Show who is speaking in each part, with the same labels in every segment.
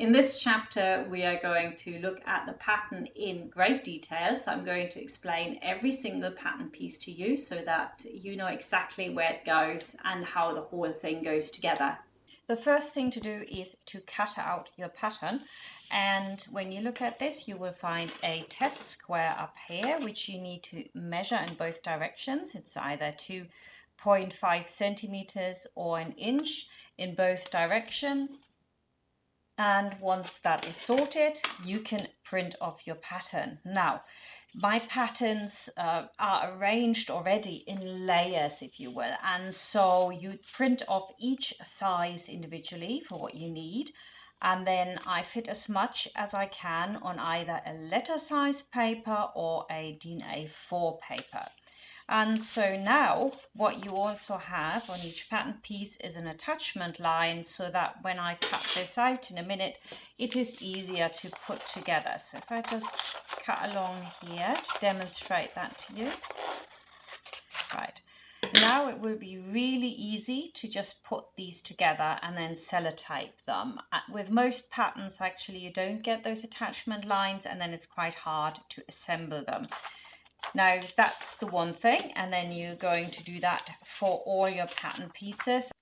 Speaker 1: In this chapter, we are going to look at the pattern in great detail. So I'm going to explain every single pattern piece to you so that you know exactly where it goes and how the whole thing goes together. The first thing to do is to cut out your pattern. And when you look at this, you will find a test square up here, which you need to measure in both directions. It's either 2.5 centimeters or an inch in both directions. And once that is sorted, you can print off your pattern. Now, my patterns are arranged already in layers, if you will. And so you print off each size individually for what you need. And then I fit as much as I can on either a letter size paper or a DIN A4 paper. And so now what you also have on each pattern piece is an attachment line so that when I cut this out in a minute, it is easier to put together. So if I just cut along here to demonstrate that to you. Right, now it will be really easy to just put these together and then sellotape them. With most patterns, actually, you don't get those attachment lines and then it's quite hard to assemble them. Now that's the one thing, and then you're going to do that for all your pattern pieces.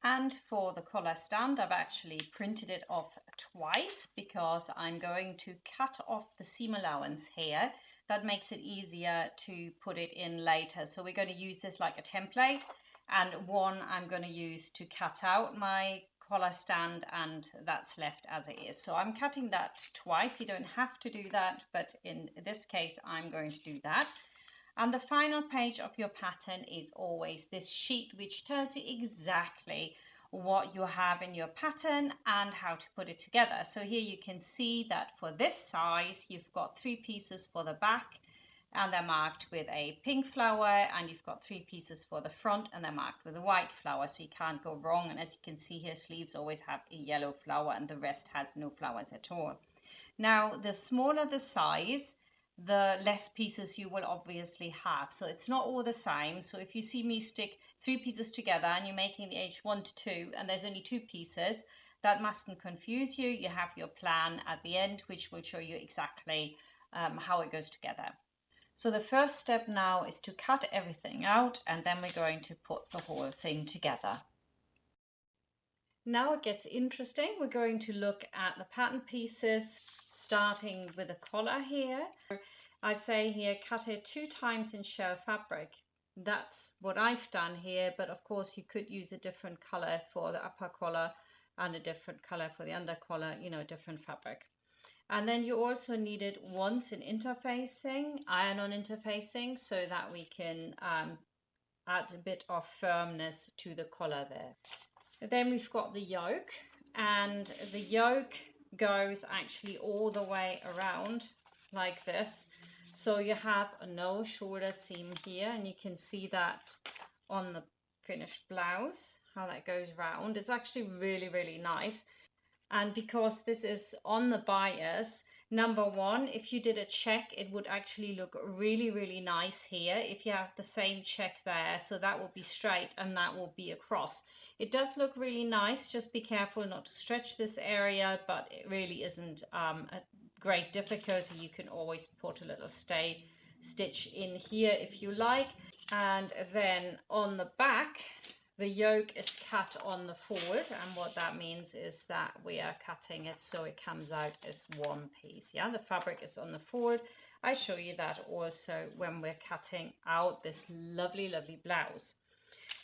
Speaker 1: And for the collar stand, I've actually printed it off twice because I'm going to cut off the seam allowance here. That makes it easier to put it in later. So we're going to use this like a template, and one I'm going to use to cut out my collar stand, and that's left as it is. So I'm cutting that twice. You don't have to do that, but in this case I'm going to do that. And the final page of your pattern is always this sheet which tells you exactly what you have in your pattern and how to put it together. So here you can see that for this size you've got 3 pieces for the back and they're marked with a pink flower, and you've got 3 pieces for the front and they're marked with a white flower, so you can't go wrong. And as you can see here, sleeves always have a yellow flower and the rest has no flowers at all. Now the smaller the size, the less pieces you will obviously have, so it's not all the same. So if you see me stick 3 pieces together and you're making the age 1 to 2 and there's only 2 pieces, that mustn't confuse you. You have your plan at the end which will show you exactly how it goes together. So the first step now is to cut everything out, and then we're going to put the whole thing together. Now it gets interesting. We're going to look at the pattern pieces, starting with the collar here. I say here, cut it 2 times in shell fabric. That's what I've done here, but of course you could use a different color for the upper collar and a different color for the under collar, you know, a different fabric. And then you also needed once in interfacing, iron-on interfacing, so that we can add a bit of firmness to the collar there. Then we've got the yoke, and the yoke goes actually all the way around like this. So you have no shoulder seam here, and you can see that on the finished blouse, how that goes round. It's actually really, really nice. And because this is on the bias, number one, if you did a check, it would actually look really, really nice here if you have the same check there. So that will be straight and that will be across. It does look really nice. Just be careful not to stretch this area, but it really isn't a great difficulty. You can always put a little stay stitch in here if you like. And then on the back, the yoke is cut on the fold, and what that means is that we are cutting it so it comes out as one piece. Yeah, the fabric is on the fold. I show you that also when we're cutting out this lovely, lovely blouse.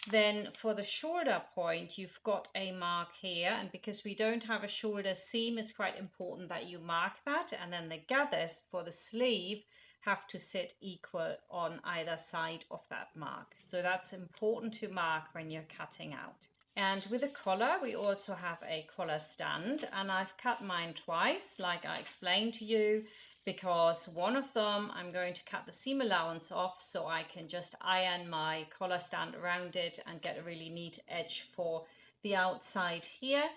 Speaker 1: Then for the shoulder point, you've got a mark here, and because we don't have a shoulder seam, it's quite important that you mark that. And then the gathers for the sleeve have to sit equal on either side of that mark. So that's important to mark when you're cutting out. And with the collar, we also have a collar stand, and I've cut mine twice, like I explained to you, because one of them I'm going to cut the seam allowance off so I can just iron my collar stand around it and get a really neat edge for the outside here.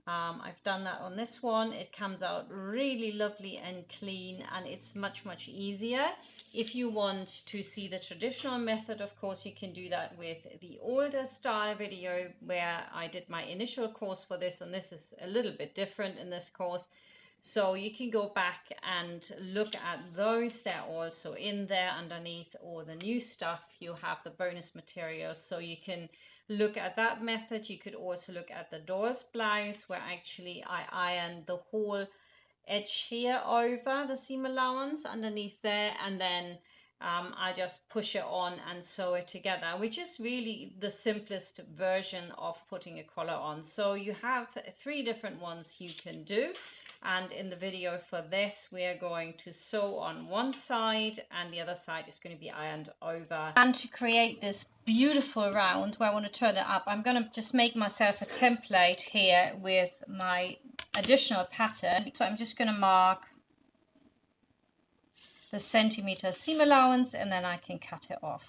Speaker 1: I've done that on this one. It comes out really lovely and clean, and it's much easier. If you want to see the traditional method, of course, you can do that with the older style video where I did my initial course for this, and this is a little bit different in this course. So you can go back and look at those. They're also in there underneath all the new stuff. You have the bonus materials, so you can look at that method. You could also look at the doll's blouse, where actually I ironed the whole edge here over the seam allowance underneath there, and then I just push it on and sew it together, which is really the simplest version of putting a collar on. So you have 3 different ones you can do. And in the video for this, we are going to sew on one side and the other side is going to be ironed over. And to create this beautiful round where I want to turn it up, I'm going to just make myself a template here with my additional pattern. So I'm just going to mark the centimeter seam allowance and then I can cut it off.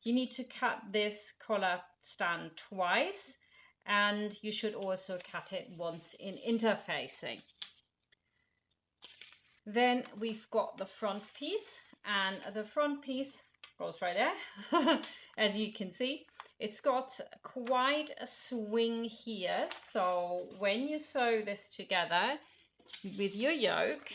Speaker 1: You need to cut this collar stand twice, and you should also cut it once in interfacing. Then we've got the front piece, and the front piece goes right there. As you can see, it's got quite a swing here. So when you sew this together with your yoke,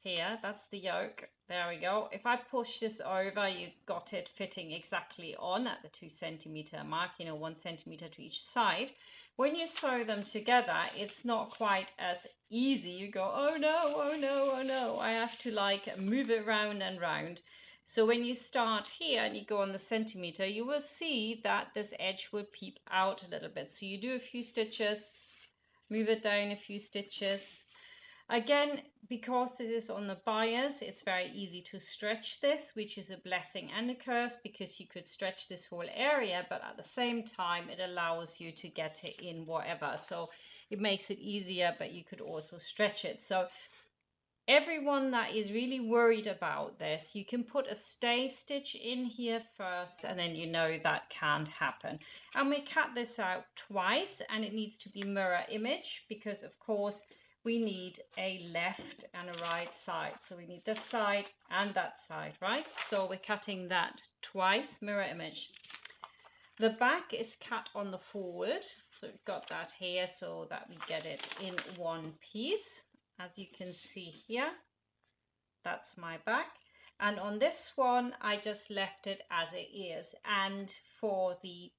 Speaker 1: here, that's the yoke. There we go. If I push this over, you got it fitting exactly on at the 2 centimeter mark, 1 centimeter to each side. When you sew them together, it's not quite as easy. You go, oh no, oh no, oh no. I have to like move it round and round. So when you start here and you go on the centimeter, you will see that this edge will peep out a little bit. So you do a few stitches, move it down a few stitches. Again, because this is on the bias, it's very easy to stretch this, which is a blessing and a curse, because you could stretch this whole area, but at the same time, it allows you to get it in wherever. So it makes it easier, but you could also stretch it. So everyone that is really worried about this, you can put a stay stitch in here first, and then you know that can't happen. And we cut this out twice, and it needs to be mirror image, because of course, we need a left and a right side. So we need this side and that side, right? So we're cutting that twice, mirror image. The back is cut on the forward. So we've got that here so that we get it in one piece. As you can see here, that's my back. And on this one, I just left it as it is. And for the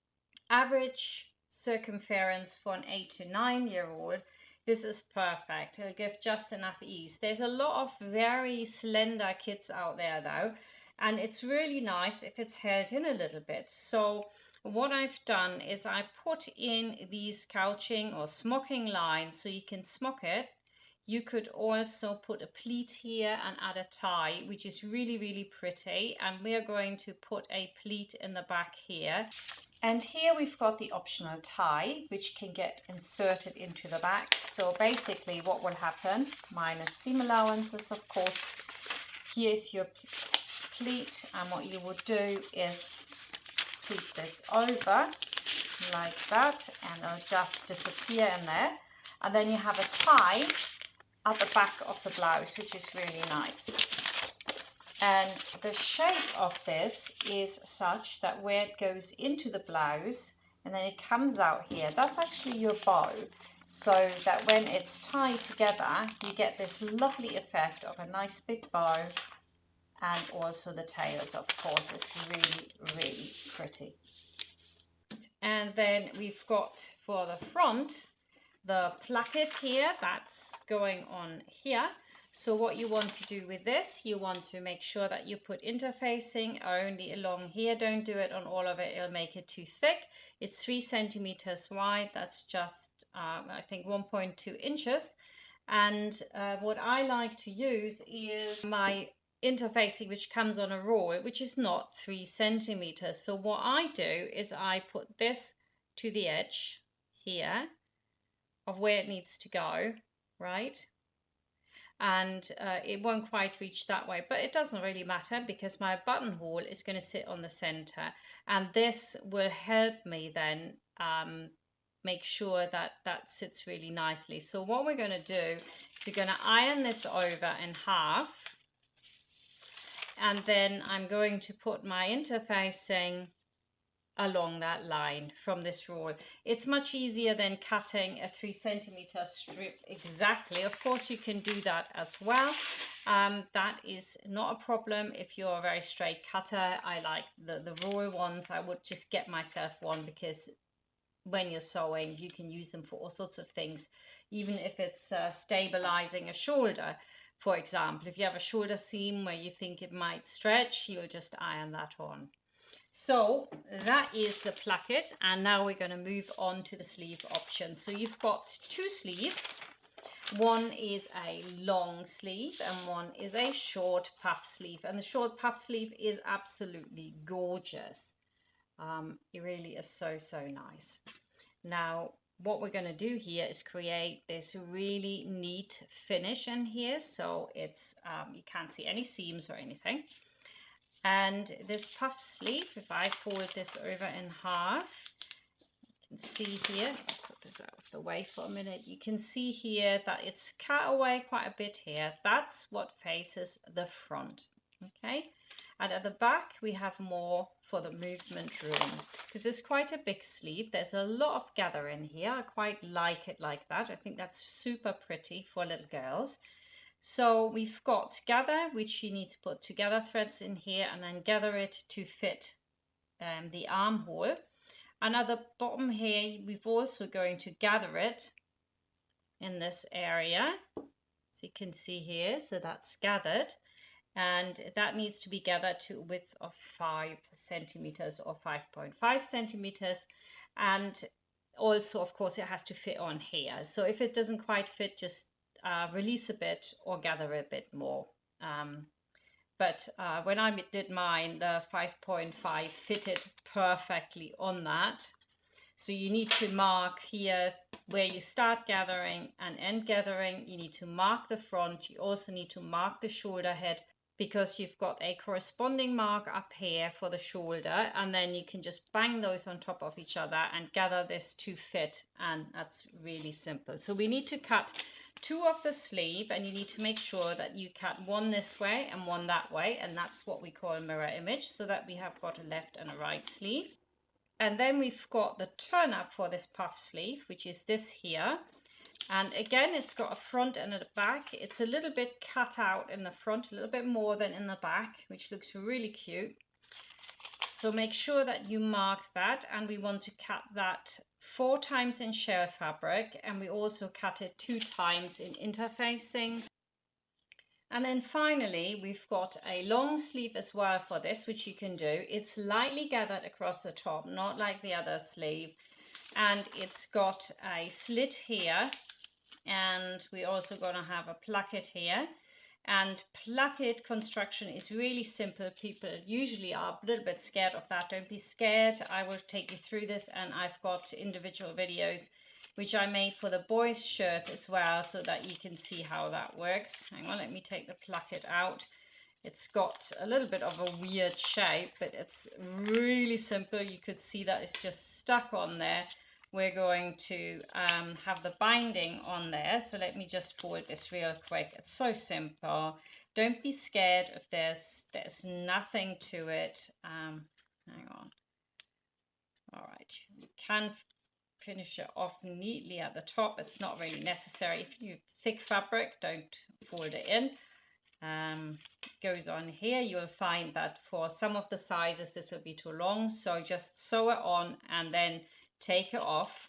Speaker 1: average circumference for an 8 to 9-year-old, this is perfect. It'll give just enough ease. There's a lot of very slender kids out there though, and it's really nice if it's held in a little bit. So what I've done is I put in these couching or smocking lines so you can smock it. You could also put a pleat here and add a tie, which is really pretty. And we are going to put a pleat in the back here. And here we've got the optional tie, which can get inserted into the back. So basically what will happen, minus seam allowances, of course, here's your pleat. And what you would do is pleat this over like that, and it'll just disappear in there. And then you have a tie at the back of the blouse, which is really nice. And the shape of this is such that where it goes into the blouse and then it comes out here, that's actually your bow. So that when it's tied together, you get this lovely effect of a nice big bow, and also the tails, of course, is really pretty. And then we've got for the front, the placket here, that's going on here. So what you want to do with this, you want to make sure that you put interfacing only along here. Don't do it on all of it, it'll make it too thick. It's 3 centimeters wide, that's just I think 1.2 inches. And what I like to use is my interfacing, which comes on a roll, which is not 3 centimeters. So what I do is I put this to the edge here of where it needs to go, right? and it won't quite reach that way, but it doesn't really matter because my buttonhole is going to sit on the center, and this will help me then make sure that that sits really nicely. So what we're going to do is we're going to iron this over in half, and then I'm going to put my interfacing along that line from this roll. It's much easier than cutting a 3 centimeter strip exactly. Of course, you can do that as well. That is not a problem if you're a very straight cutter. I like the roll ones. I would just get myself one because when you're sewing, you can use them for all sorts of things, even if it's stabilizing a shoulder. For example, if you have a shoulder seam where you think it might stretch, you'll just iron that on. So that is the placket, and now we're going to move on to the sleeve option. So you've got 2 sleeves. One is a long sleeve and one is a short puff sleeve, and the short puff sleeve is absolutely gorgeous. It really is so nice. Now what we're going to do here is create this really neat finish in here, so it's you can't see any seams or anything. And this puff sleeve, if I fold this over in half, you can see here, I'll put this out of the way for a minute, you can see here that it's cut away quite a bit here. That's what faces the front, okay? And at the back we have more for the movement room, because it's quite a big sleeve. There's a lot of gather in here. I quite like it like that. I think that's super pretty for little girls. So we've got gather, which you need to put together threads in here and then gather it to fit the armhole. And at the bottom here, we've also going to gather it in this area. So you can see here, so that's gathered. And that needs to be gathered to a width of 5 centimeters or 5.5 centimeters. And also, of course, it has to fit on here. So if it doesn't quite fit, just release a bit or gather a bit more. But when I did mine, the 5.5 fitted perfectly on that. So you need to mark here where you start gathering and end gathering. You need to mark the front. You also need to mark the shoulder head, because you've got a corresponding mark up here for the shoulder, and then you can just bang those on top of each other and gather this to fit, and that's really simple. So we need to cut 2 of the sleeve, and you need to make sure that you cut one this way and one that way, and that's what we call a mirror image, so that we have got a left and a right sleeve. And then we've got the turn up for this puff sleeve, which is this here. And again, it's got a front and a back. It's a little bit cut out in the front, a little bit more than in the back, which looks really cute. So make sure that you mark that, and we want to cut that 4 times in shell fabric, and we also cut it 2 times in interfacing. And then finally, we've got a long sleeve as well for this, which you can do. It's lightly gathered across the top, not like the other sleeve. And it's got a slit here. And we're also going to have a placket here. And placket construction is really simple. People usually are a little bit scared of that. Don't be scared. I will take you through this, and I've got individual videos which I made for the boys' shirt as well, so that you can see how that works. Hang on, let me take the placket out. It's got a little bit of a weird shape, but it's really simple. You could see that it's just stuck on there. We're going to have the binding on there. So let me just fold this real quick. It's so simple. Don't be scared if there's nothing to it. Hang on. All right, you can finish it off neatly at the top. It's not really necessary. If you thick fabric, don't fold it in. Goes on here. You'll find that for some of the sizes this will be too long, so just sew it on and then take it off,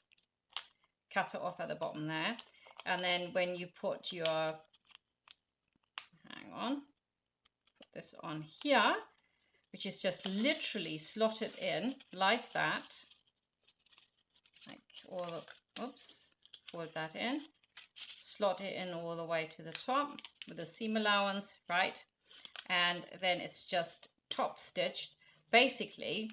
Speaker 1: cut it off at the bottom there, and then when you put your, hang on, put this on here, which is just literally slot it in like that, like all the, oops, fold that in, slot it in all the way to the top with a seam allowance, right, and then it's just top stitched. Basically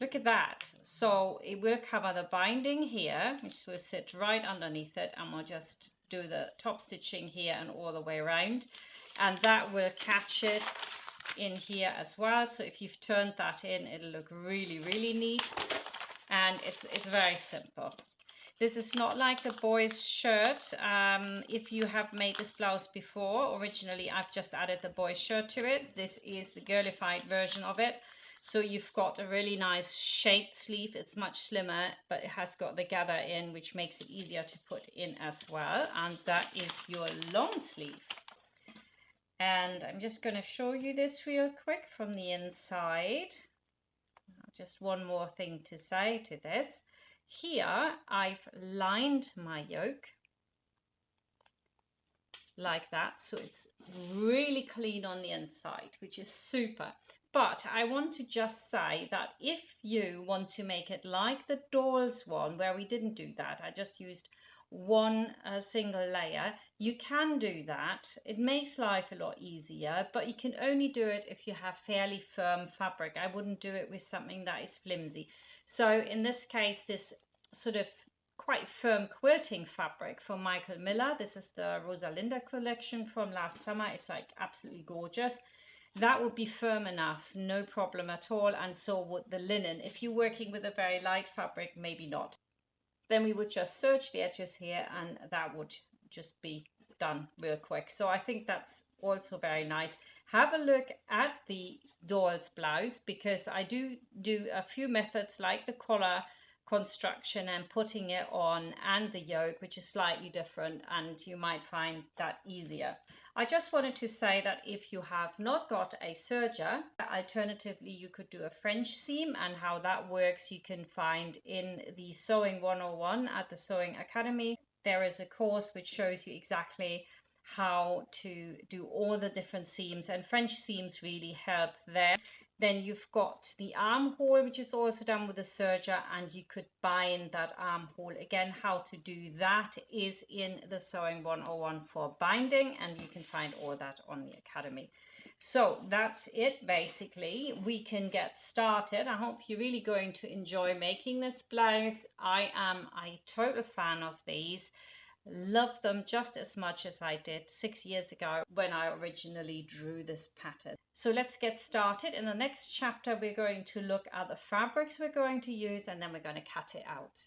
Speaker 1: Look at that. So it will cover the binding here, which will sit right underneath it, and we'll just do the top stitching here and all the way around, and that will catch it in here as well. So if you've turned that in, it'll look really, really neat, and it's very simple. This is not like the boys' shirt. If you have made this blouse before, originally I've just added the boys' shirt to it. This is the girlified version of it. So you've got a really nice shaped sleeve. It's much slimmer, but it has got the gather in, which makes it easier to put in as well. And that is your long sleeve. And I'm just going to show you this real quick from the inside. Just one more thing to say to this. Here I've lined my yoke like that, so it's really clean on the inside, which is super. But I want to just say that if you want to make it like the dolls one, where we didn't do that, I just used one single layer, you can do that. It makes life a lot easier, but you can only do it if you have fairly firm fabric. I wouldn't do it with something that is flimsy. So in this case, this sort of quite firm quilting fabric from Michael Miller. This is the Rosalinda collection from last summer. It's like absolutely gorgeous. That would be firm enough, no problem at all, and so would the linen. If you're working with a very light fabric, maybe not. Then we would just serge the edges here, and that would just be done real quick. So I think that's also very nice. Have a look at the doll's blouse, because I do a few methods like the collar construction and putting it on, and the yoke, which is slightly different, and you might find that easier. I just wanted to say that if you have not got a serger, alternatively you could do a French seam, and how that works you can find in the Sewing 101 at the Sewing Academy. There is a course which shows you exactly how to do all the different seams, and French seams really help there. Then you've got the armhole, which is also done with a serger, and you could bind that armhole. Again, how to do that is in the Sewing 101 for binding, and you can find all that on the Academy. So that's it, basically. We can get started. I hope you're really going to enjoy making this blouse. I am a total fan of these. Love them just as much as I did 6 years ago when I originally drew this pattern. So let's get started. In the next chapter, we're going to look at the fabrics we're going to use, and then we're going to cut it out.